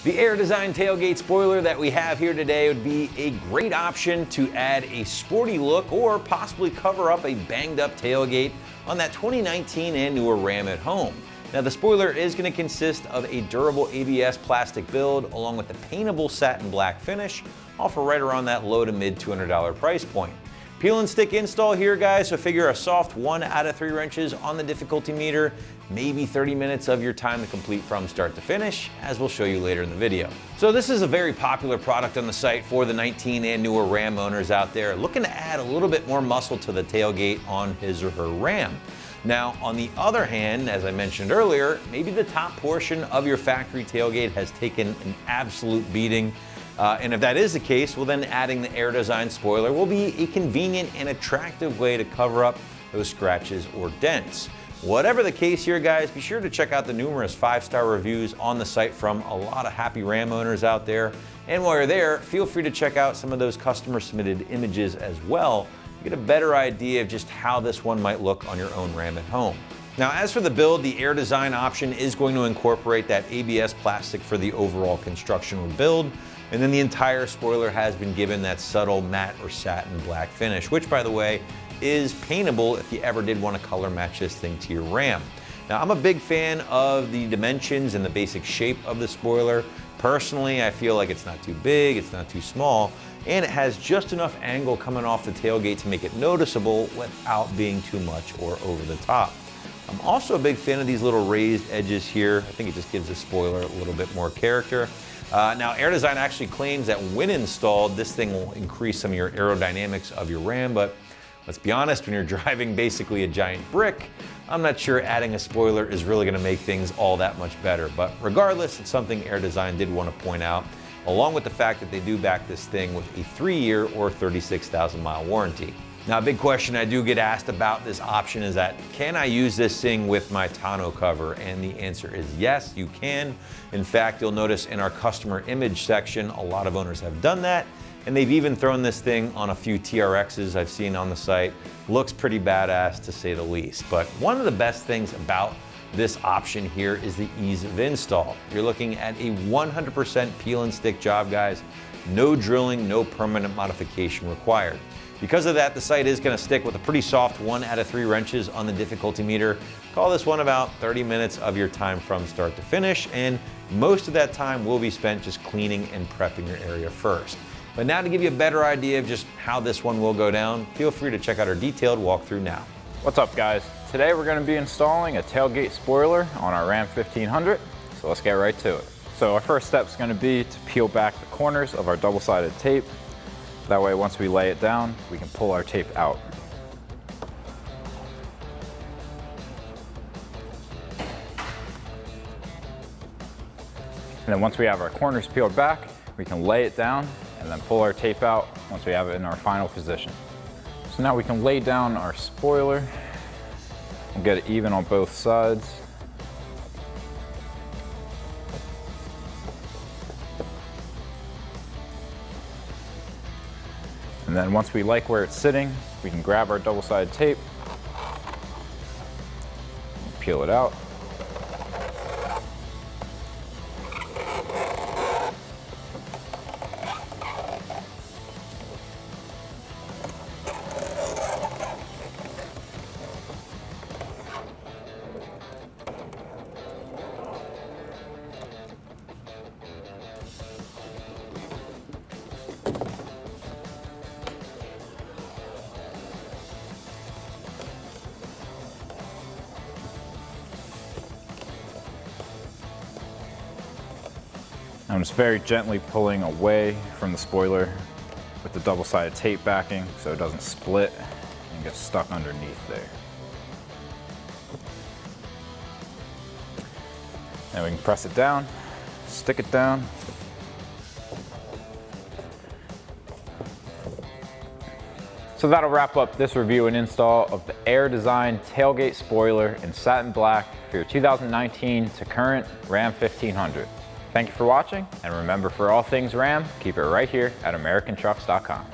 The Air Design tailgate spoiler that we have here today would be a great option to add a sporty look or possibly cover up a banged up tailgate on that 2019 and newer Ram at home. Now the spoiler is going to consist of a durable ABS plastic build along with a paintable satin black finish, all for right around that low to mid $200 price point. Peel and stick install here, guys, so figure a soft 1 out of 3 wrenches on the difficulty meter, maybe 30 minutes of your time to complete from start to finish, as we'll show you later in the video. So this is a very popular product on the site for the 19 and newer Ram owners out there looking to add a little bit more muscle to the tailgate on his or her Ram. Now, on the other hand, as I mentioned earlier, maybe the top portion of your factory tailgate has taken an absolute beating. And if that is the case, well then adding the Air Design spoiler will be a convenient and attractive way to cover up those scratches or dents. Whatever the case here, guys, be sure to check out the numerous 5-star reviews on the site from a lot of happy Ram owners out there. And while you're there, feel free to check out some of those customer submitted images as well to get a better idea of just how this one might look on your own Ram at home. Now, as for the build, the Air Design option is going to incorporate that ABS plastic for the overall construction build. And then the entire spoiler has been given that subtle matte or satin black finish, which, by the way, is paintable if you ever did want to color match this thing to your Ram. Now, I'm a big fan of the dimensions and the basic shape of the spoiler. Personally, I feel like it's not too big, it's not too small, and it has just enough angle coming off the tailgate to make it noticeable without being too much or over the top. I'm also a big fan of these little raised edges here. I think it just gives the spoiler a little bit more character. Now, Air Design actually claims that when installed, this thing will increase some of your aerodynamics of your Ram, but let's be honest, when you're driving basically a giant brick, I'm not sure adding a spoiler is really gonna make things all that much better. But regardless, it's something Air Design did want to point out, along with the fact that they do back this thing with a 3-year or 36,000 mile warranty. Now, a big question I do get asked about this option is that, can I use this thing with my tonneau cover? And the answer is yes, you can. In fact, you'll notice in our customer image section, a lot of owners have done that. And they've even thrown this thing on a few TRXs I've seen on the site. Looks pretty badass to say the least. But one of the best things about this option here is the ease of install. You're looking at a 100% peel and stick job, guys. No drilling, no permanent modification required. Because of that, the site is going to stick with a pretty soft 1 out of 3 wrenches on the difficulty meter. Call this one about 30 minutes of your time from start to finish, and most of that time will be spent just cleaning and prepping your area first. But now, to give you a better idea of just how this one will go down, feel free to check out our detailed walkthrough now. What's up, guys? Today we're going to be installing a tailgate spoiler on our Ram 1500, so let's get right to it. So our first step is going to be to peel back the corners of our double-sided tape. That way, once we lay it down, we can pull our tape out. And then once we have our corners peeled back, we can lay it down and then pull our tape out once we have it in our final position. So now we can lay down our spoiler and get it even on both sides. And then once we like where it's sitting, we can grab our double-sided tape, peel it out. I'm just very gently pulling away from the spoiler with the double-sided tape backing so it doesn't split and get stuck underneath there. And we can press it down, stick it down. So that'll wrap up this review and install of the Air Design tailgate spoiler in satin black for your 2019 to current Ram 1500. Thank you for watching, and remember, for all things Ram, keep it right here at AmericanTrucks.com.